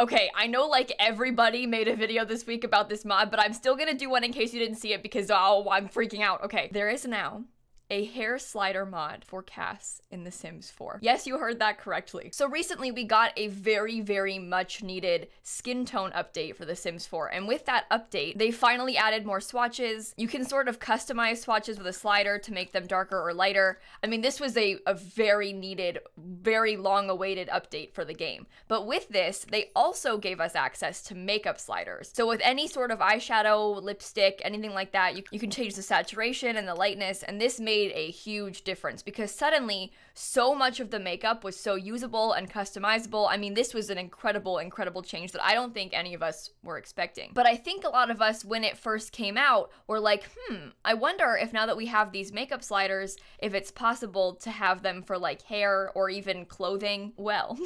Okay, I know like everybody made a video this week about this mod, but I'm still gonna do one in case you didn't see it because, oh, I'm freaking out. Okay, there is now a hair slider mod for Cass in The Sims 4. Yes, you heard that correctly. So recently we got a very, very much needed skin tone update for The Sims 4. And with that update, they finally added more swatches. You can sort of customize swatches with a slider to make them darker or lighter. I mean, this was a very needed, very long awaited update for the game. But with this, they also gave us access to makeup sliders. So with any sort of eyeshadow, lipstick, anything like that, you can change the saturation and the lightness. And this made a huge difference because suddenly so much of the makeup was so usable and customizable. I mean, this was an incredible, incredible change that I don't think any of us were expecting. But I think a lot of us, when it first came out, were like, I wonder if now that we have these makeup sliders, if it's possible to have them for like hair or even clothing. Well,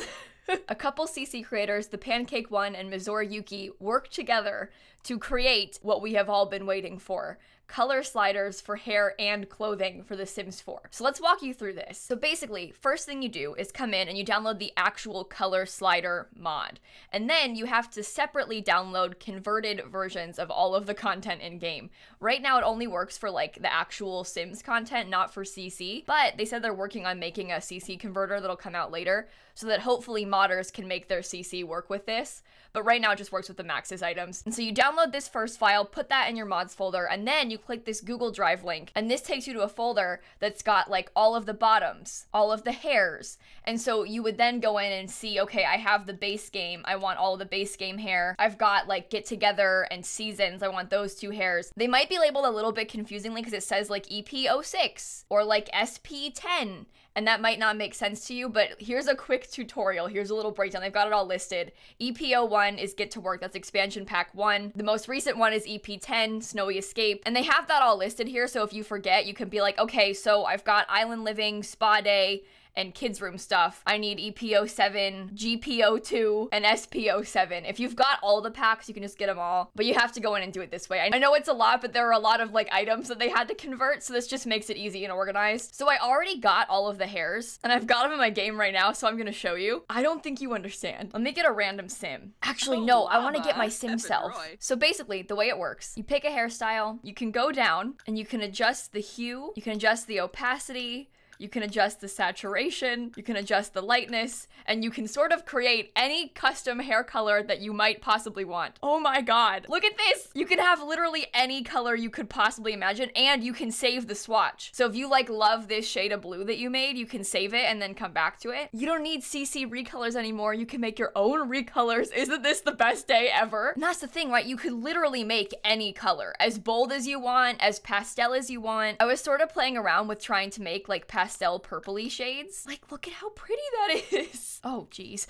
a couple CC creators, the Pancake One and Mizora Yuki, worked together to create what we have all been waiting for. Color sliders for hair and clothing for The Sims 4. So let's walk you through this. So basically, first thing you do is come in and you download the actual color slider mod. And then you have to separately download converted versions of all of the content in game. Right now it only works for like the actual Sims content, not for CC, but they said they're working on making a CC converter that'll come out later so that hopefully modders can make their CC work with this. But right now it just works with the Maxis items. And so you download this first file, put that in your mods folder, and then you click this Google Drive link, and this takes you to a folder that's got like all of the bottoms, all of the hairs. And so you would then go in and see, okay, I have the base game, I want all of the base game hair. I've got like Get Together and Seasons, I want those two hairs. They might be labeled a little bit confusingly because it says like EP06 or like SP10. And that might not make sense to you, but here's a quick tutorial. Here's a little breakdown. They've got it all listed. EP01 is Get to Work. That's expansion pack 1. The most recent one is EP10, Snowy Escape. And they have that all listed here, so if you forget, you can be like, okay, so I've got Island Living, Spa Day, and kids room stuff. I need EP07, GP02, and SP07. If you've got all the packs, you can just get them all, but you have to go in and do it this way. I know it's a lot, but there are a lot of like items that they had to convert, so this just makes it easy and organized. So I already got all of the hairs, and I've got them in my game right now, so I'm gonna show you. I don't think you understand. Let me get a random sim. Actually, no, I wanna get my sim self. So basically, the way it works, you pick a hairstyle, you can go down, and you can adjust the hue, you can adjust the opacity, you can adjust the saturation, you can adjust the lightness, and you can sort of create any custom hair color that you might possibly want. Oh my god, look at this! You can have literally any color you could possibly imagine, and you can save the swatch. So if you like love this shade of blue that you made, you can save it and then come back to it. You don't need CC recolors anymore, you can make your own recolors. Isn't this the best day ever? And that's the thing, right? You could literally make any color, as bold as you want, as pastel as you want. I was sort of playing around with trying to make like pastel purpley shades. Like, look at how pretty that is. Oh, geez.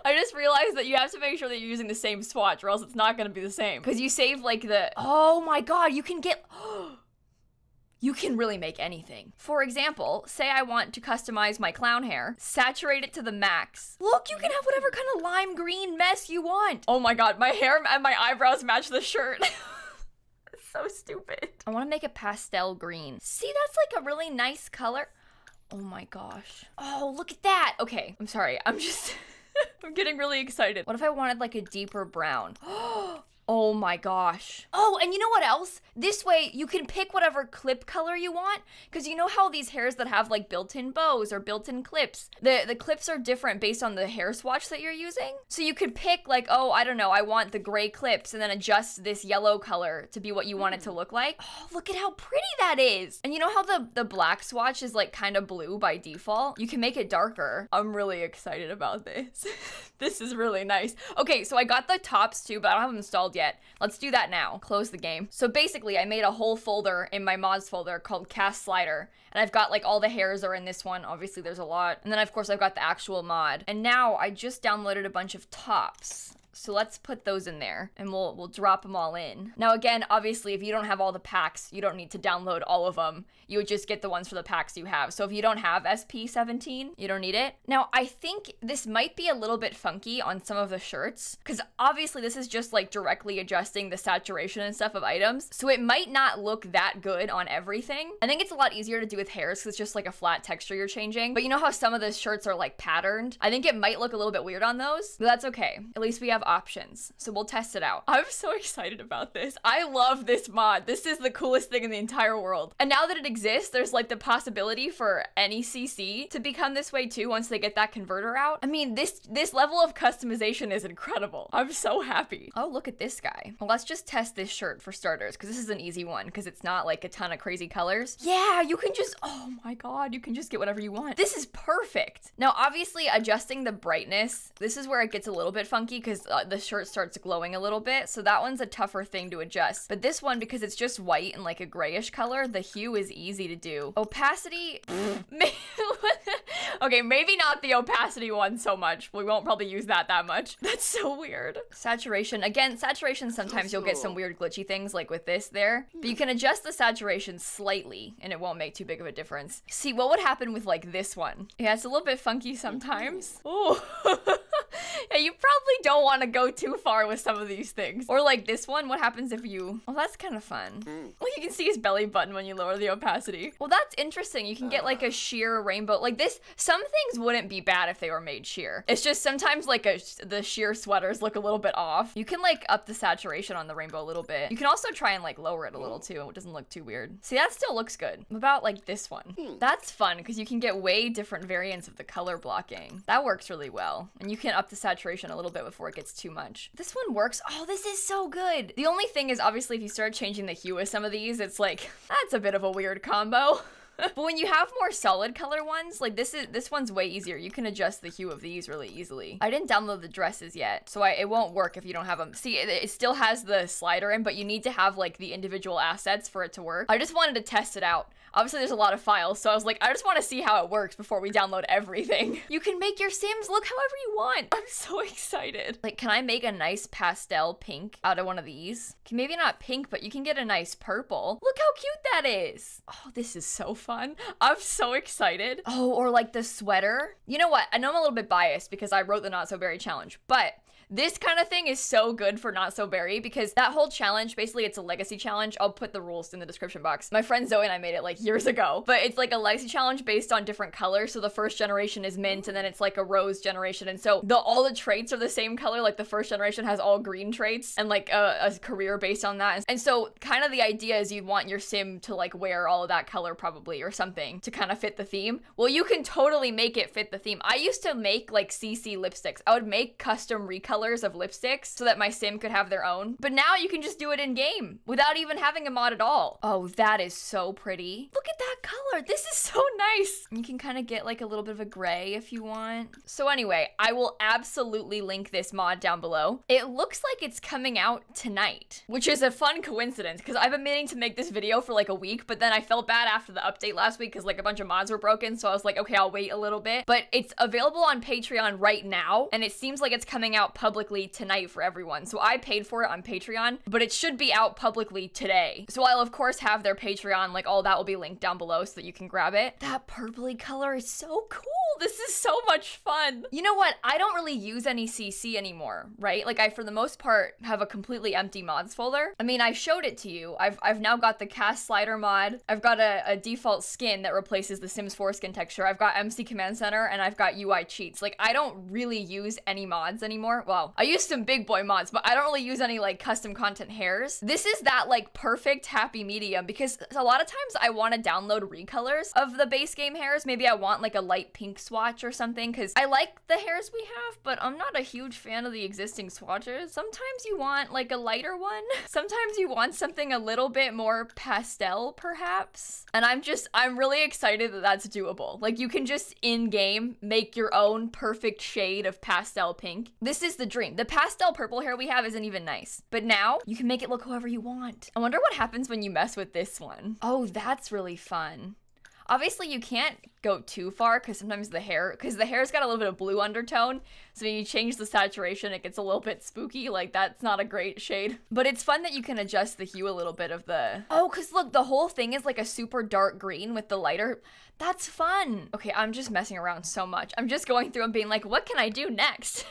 I just realized that you have to make sure that you're using the same swatch or else it's not gonna be the same. Because you save like the, oh my god, you can get, you can really make anything. For example, say I want to customize my clown hair, saturate it to the max. Look, you can have whatever kind of lime green mess you want. Oh my god, my hair and my eyebrows match the shirt. So stupid. I want to make a pastel green. See, that's like a really nice color. Oh my gosh. Oh, look at that. Okay, I'm sorry. I'm just, I'm getting really excited. What if I wanted like a deeper brown? Oh my gosh. Oh, and you know what else? This way you can pick whatever clip color you want, because you know how these hairs that have like built-in bows or built-in clips, the clips are different based on the hair swatch that you're using. So you could pick like, oh, I don't know, I want the gray clips and then adjust this yellow color to be what you want it to look like. Oh, look at how pretty that is. And you know how the black swatch is like kind of blue by default? You can make it darker. I'm really excited about this. This is really nice. Okay, so I got the tops too, but I don't have them installed yet. Let's do that now. Close the game. So basically, I made a whole folder in my mods folder called Cast Slider, and I've got like all the hairs are in this one. Obviously, there's a lot. And then of course, I've got the actual mod. And now I just downloaded a bunch of tops. So let's put those in there and we'll drop them all in. Now again, obviously if you don't have all the packs, you don't need to download all of them. You would just get the ones for the packs you have. So if you don't have SP17, you don't need it. Now I think this might be a little bit funky on some of the shirts because obviously this is just like directly adjusting the saturation and stuff of items. So it might not look that good on everything. I think it's a lot easier to do with hairs because it's just like a flat texture you're changing. But you know how some of the shirts are like patterned? I think it might look a little bit weird on those, but that's okay. At least we have options. So we'll test it out. I'm so excited about this. I love this mod. This is the coolest thing in the entire world. And now that it exists, there's like the possibility for any CC to become this way too once they get that converter out. I mean, this level of customization is incredible. I'm so happy. Oh, look at this guy. Well, let's just test this shirt for starters because this is an easy one because it's not like a ton of crazy colors. Yeah, you can just, oh my God, you can just get whatever you want. This is perfect. Now, obviously adjusting the brightness, this is where it gets a little bit funky because the shirt starts glowing a little bit. So that one's a tougher thing to adjust. But this one, because it's just white and like a grayish color, the hue is easy to do. Opacity, okay, maybe not the opacity one so much. We won't probably use that much. That's so weird. Saturation, again, saturation, sometimes you'll get some weird glitchy things like with this there, but you can adjust the saturation slightly and it won't make too big of a difference. See, what would happen with like this one? Yeah, it's a little bit funky sometimes. Oh. Yeah, you probably don't want to go too far with some of these things. Or like this one, what happens if you... Well, that's kind of fun. Well, you can see his belly button when you lower the opacity. Well, that's interesting. You can get like a sheer rainbow. Like this, some things wouldn't be bad if they were made sheer. It's just sometimes like the sheer sweaters look a little bit off. You can like up the saturation on the rainbow a little bit. You can also try and like lower it a little too. It doesn't look too weird. See, that still looks good. What about like this one? That's fun because you can get way different variants of the color blocking. That works really well. And you can up the saturation a little bit before it gets too much. This one works. Oh, this is so good. The only thing is obviously if you start changing the hue of some of these, it's like, that's a bit of a weird combo. But when you have more solid color ones, like this one's way easier. You can adjust the hue of these really easily. I didn't download the dresses yet, so it won't work if you don't have them. See, it still has the slider in, but you need to have like the individual assets for it to work. I just wanted to test it out. Obviously, there's a lot of files, so I was like, I just want to see how it works before we download everything. You can make your Sims look however you want. I'm so excited. Like, can I make a nice pastel pink out of one of these? Maybe not pink, but you can get a nice purple. Look how cute that is. Oh, this is so fun. I'm so excited. Oh, or like the sweater. You know what? I know I'm a little bit biased because I wrote the Not So Berry challenge, but this kind of thing is so good for Not So Berry because that whole challenge, basically it's a legacy challenge. I'll put the rules in the description box. My friend Zoe and I made it like years ago, but it's like a legacy challenge based on different colors. So the first generation is mint and then it's like a rose generation. And so all the traits are the same color. Like the first generation has all green traits and like a career based on that. And so kind of the idea is you want your sim to like wear all of that color probably or something to kind of fit the theme. Well, you can totally make it fit the theme. I used to make like CC lipsticks. I would make custom recolors of lipsticks so that my sim could have their own. But now you can just do it in game without even having a mod at all. Oh, that is so pretty. Look at that color. This is so nice. You can kind of get like a little bit of a gray if you want. So anyway, I will absolutely link this mod down below. It looks like it's coming out tonight, which is a fun coincidence because I've been meaning to make this video for like a week, but then I felt bad after the update last week because like a bunch of mods were broken. So I was like, okay, I'll wait a little bit. But it's available on Patreon right now. And it seems like it's coming out publicly tonight for everyone. So I paid for it on Patreon, but it should be out publicly today. So I'll of course have their Patreon, like all that will be linked down below so that you can grab it. That purpley color is so cool. This is so much fun. You know what? I don't really use any CC anymore, right? Like I, for the most part, have a completely empty mods folder. I mean, I showed it to you. I've now got the cast slider mod. I've got a default skin that replaces the Sims 4 skin texture. I've got MC Command Center and I've got UI cheats. Like I don't really use any mods anymore. Well, I use some big boy mods, but I don't really use any like custom content hairs. This is that like perfect happy medium because a lot of times I want to download recolors of the base game hairs. Maybe I want like a light pink swatch or something because I like the hairs we have, but I'm not a huge fan of the existing swatches. Sometimes you want like a lighter one. Sometimes you want something a little bit more pastel perhaps. And I'm really excited that that's doable. Like you can just in game make your own perfect shade of pastel pink. This is the dream. The pastel purple hair we have isn't even nice, but now you can make it look however you want. I wonder what happens when you mess with this one. Oh, that's really fun. Obviously, you can't go too far because sometimes the hair's got a little bit of blue undertone. So when you change the saturation, it gets a little bit spooky. Like, that's not a great shade. But it's fun that you can adjust the hue a little bit of the... Oh, because look, the whole thing is like a super dark green with the lighter. That's fun. Okay, I'm just messing around so much. I'm just going through and being like, what can I do next?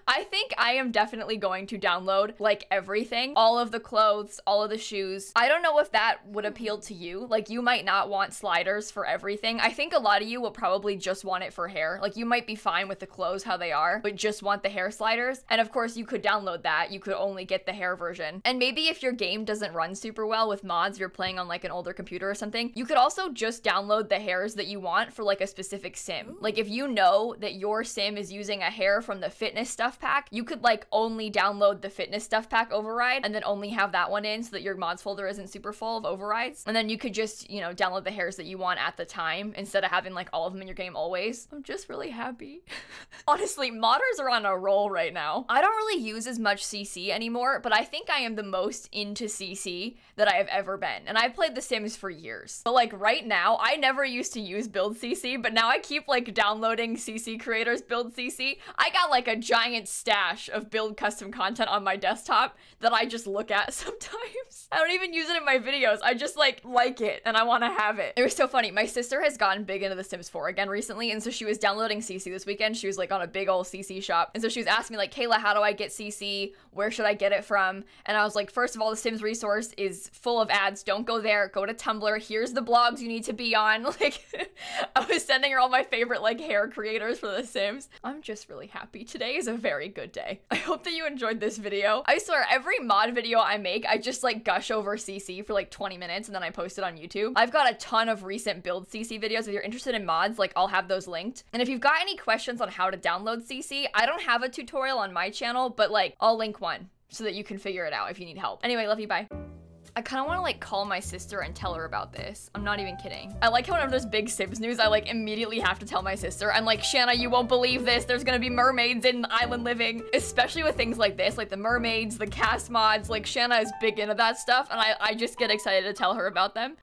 I think I am definitely going to download like everything, all of the clothes, all of the shoes. I don't know if that would appeal to you. Like, you might not want sliders for everything. I think a lot of you will probably just want it for hair. Like, you might be fine with the clothes how they are, but just want the hair sliders. And of course, you could download that. You could only get the hair version. And maybe if your game doesn't run super well with mods, you're playing on like an older computer or something, you could also just download the hairs that you want for like a specific sim. Like, if you know that your sim is using a hair from the fitness stuff pack, you could like only download the fitness stuff pack override and then only have that one in so that your mods folder isn't super full of overrides. And then you could just, you know, download the hairs that you want at the time instead of having like all of them in your game always. I'm just really happy. Honestly, modders are on a roll right now. I don't really use as much CC anymore, but I think I am the most into CC that I have ever been. And I've played The Sims for years. But like right now, I never used to use build CC, but now I keep like downloading CC creators build CC. I got like a giant stash of build custom content on my desktop that I just look at sometimes. I don't even use it in my videos. I just like it and I want to have it. It was so funny. My sister has gotten big into The Sims 4 again recently, and so she was downloading CC this weekend. She was like on a big old CC shop, and so she was asking me like, Kayla, how do I get CC? Where should I get it from? And I was like, first of all, the Sims resource is full of ads. Don't go there. Go to Tumblr. Here's the blogs you need to be on. Like, I was sending her all my favorite like hair creators for The Sims. I'm just really happy. Today is a very good day. I hope that you enjoyed this video. I swear, every mod video I make, I just like gush over CC for like 20 minutes and then I post it on YouTube. I've got a ton of recent build CC videos. If you're interested in mods, like I'll have those linked. And if you've got any questions on how to download CC, I don't have a tutorial on my channel, but like I'll link one so that you can figure it out if you need help. Anyway, love you, bye. I kind of want to like call my sister and tell her about this. I'm not even kidding. I like how whenever there's big Sims news, I like immediately have to tell my sister. I'm like, Shanna, you won't believe this. There's gonna be mermaids in Island Living. Especially with things like this, like the mermaids, the cast mods, like Shanna is big into that stuff and I just get excited to tell her about them.